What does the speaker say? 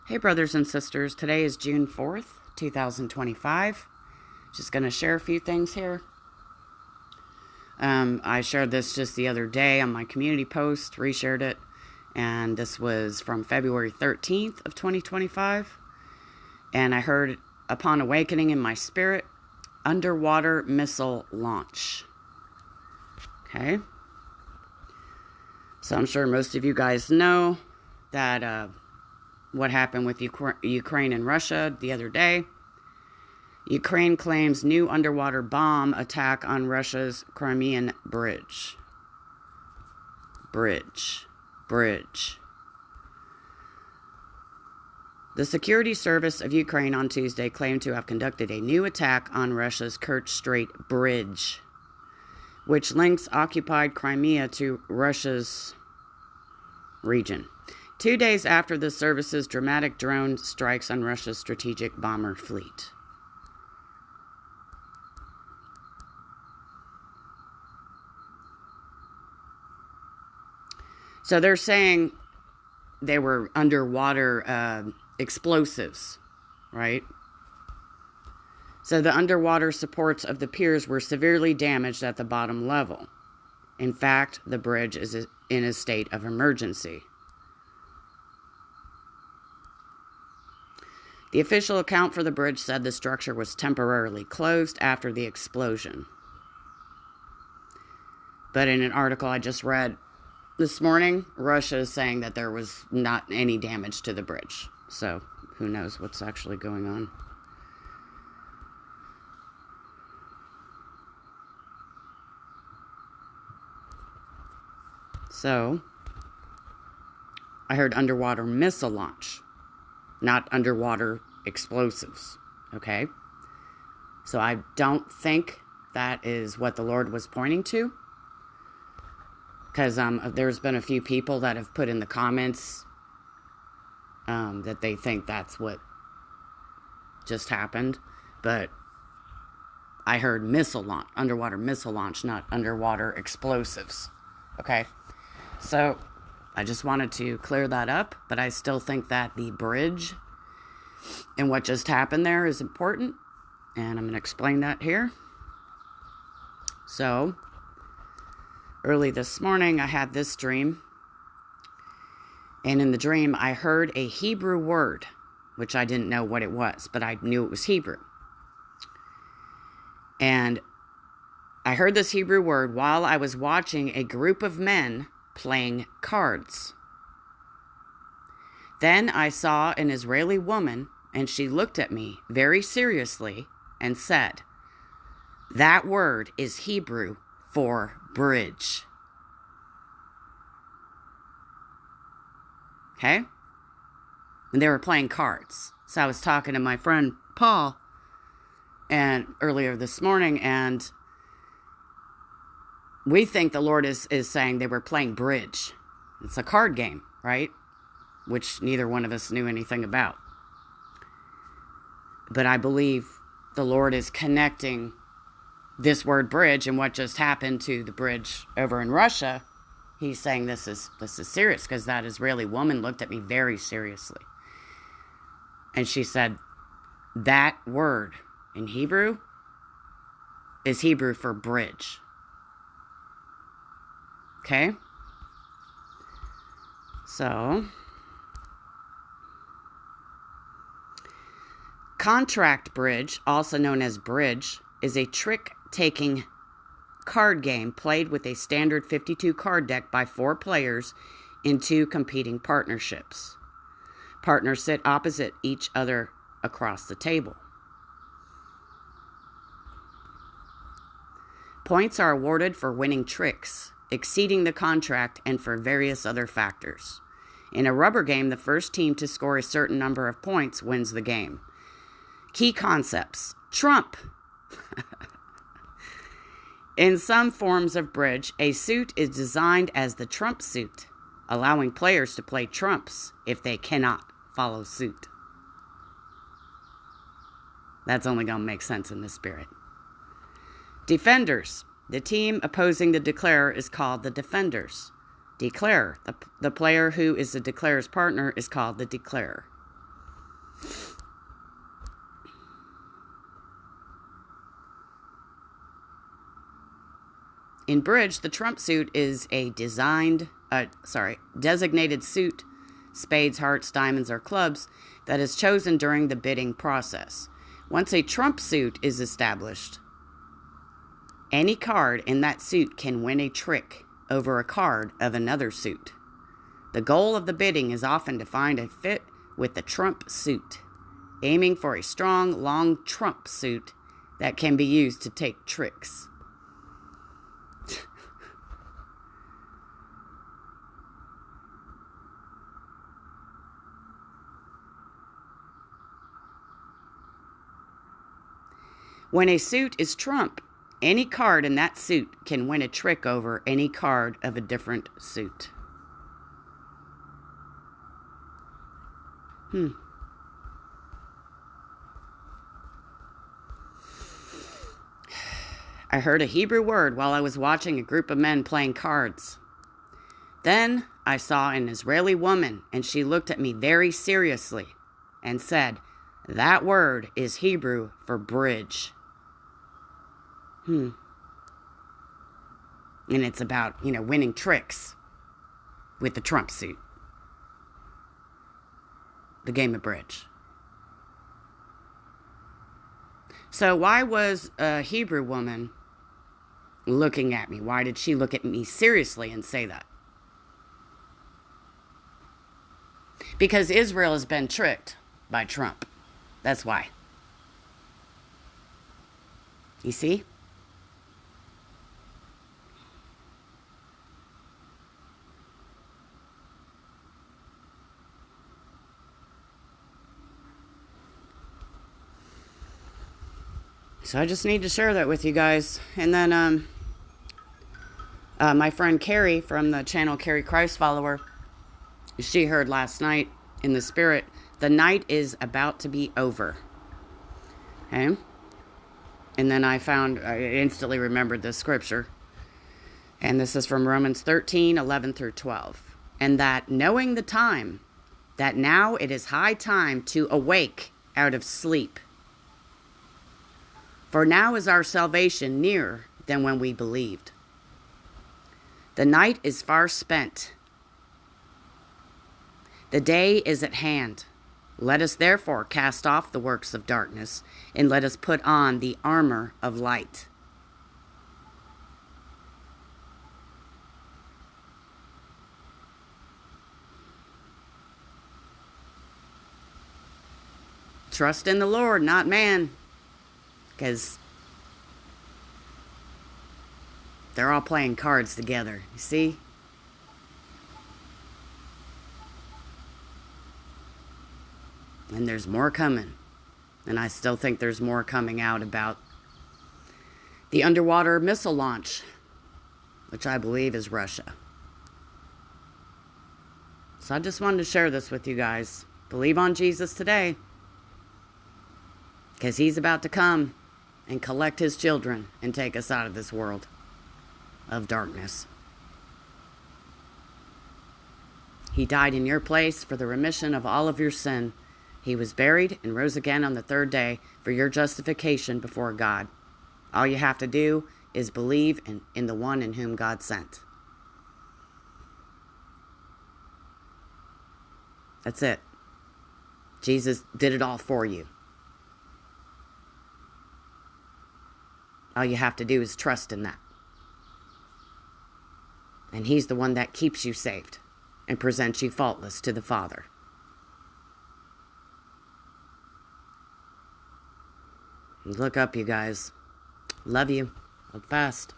Hey, brothers and sisters. Today is June 4th, 2025. Just going to share a few things here. I shared this just the other day on my community post, reshared it, and this was from February 13th of 2025. And I heard, upon awakening in my spirit, underwater missile launch. Okay. So I'm sure most of you guys know that what happened with Ukraine and Russia the other day. Ukraine claims new underwater bomb attack on Russia's Crimean bridge. Bridge. The security service of Ukraine on Tuesday claimed to have conducted a new attack on Russia's Kerch Strait bridge, which links occupied Crimea to Russia's region. 2 days after the service's dramatic drone strikes on Russia's strategic bomber fleet. So they're saying they were underwater explosives, right? So the underwater supports of the piers were severely damaged at the bottom level. In fact, the bridge is in a state of emergency. The official account for the bridge said the structure was temporarily closed after the explosion. But in an article I just read this morning, Russia is saying that there was not any damage to the bridge. So who knows what's actually going on. So I heard underwater missile launch, not underwater explosives, okay? So I don't think that is what the Lord was pointing to, because there's been a few people that have put in the comments that they think that's what just happened, but I heard missile launch, underwater missile launch, not underwater explosives, okay? So I just wanted to clear that up, but I still think that the bridge and what just happened there is important, and I'm going to explain that here. So, early this morning, I had this dream, and in the dream, I heard a Hebrew word, which I didn't know what it was, but I knew it was Hebrew. And I heard this Hebrew word while I was watching a group of men playing cards. Then I saw an Israeli woman, and she looked at me very seriously and said, "That word is Hebrew for bridge." Okay? And they were playing cards. So I was talking to my friend Paul and earlier this morning, and we think the Lord is saying they were playing bridge. It's a card game, right? Which neither one of us knew anything about. But I believe the Lord is connecting this word bridge and what just happened to the bridge over in Russia. He's saying this is serious, because that Israeli woman looked at me very seriously. And she said, that word in Hebrew is Hebrew for bridge. Okay? So, contract bridge, also known as bridge, is a trick-taking card game played with a standard 52 card deck by 4 players in 2 competing partnerships. Partners sit opposite each other across the table. Points are awarded for winning tricks, exceeding the contract, and for various other factors. In a rubber game, the first team to score a certain number of points wins the game. Key concepts. Trump. In some forms of bridge, a suit is designed as the trump suit, allowing players to play trumps if they cannot follow suit. That's only going to make sense in the spirit. Defenders. The team opposing the declarer is called the defenders. Declarer. The player who is the declarer's partner is called the declarer. In bridge, the trump suit is a designated suit, spades, hearts, diamonds, or clubs, that is chosen during the bidding process. Once a trump suit is established, any card in that suit can win a trick over a card of another suit. The goal of the bidding is often to find a fit with the trump suit, aiming for a strong, long trump suit that can be used to take tricks. When a suit is trump, any card in that suit can win a trick over any card of a different suit. I heard a Hebrew word while I was watching a group of men playing cards. Then I saw an Israeli woman, and she looked at me very seriously and said, "That word is Hebrew for bridge." And it's about, winning tricks with the trump suit. The game of bridge. So why was a Hebrew woman looking at me? Why did she look at me seriously and say that? Because Israel has been tricked by Trump. That's why. You see? So I just need to share that with you guys. And then my friend Carrie from the channel Carrie Christ Follower, she heard last night in the spirit, the night is about to be over. Okay? And then I instantly remembered this scripture. And this is from Romans 13, 11 through 12. And that knowing the time, that now it is high time to awake out of sleep. For now is our salvation nearer than when we believed. The night is far spent. The day is at hand. Let us therefore cast off the works of darkness, and let us put on the armor of light. Trust in the Lord, not man. Because they're all playing cards together, you see? And there's more coming. And I still think there's more coming out about the underwater missile launch, which I believe is Russia. So I just wanted to share this with you guys. Believe on Jesus today. Because he's about to come and collect his children and take us out of this world of darkness. He died in your place for the remission of all of your sin. He was buried and rose again on the third day for your justification before God. All you have to do is believe in the one in whom God sent. That's it. Jesus did it all for you. All you have to do is trust in that. And he's the one that keeps you saved and presents you faultless to the Father. Look up, you guys. Love you. Look fast.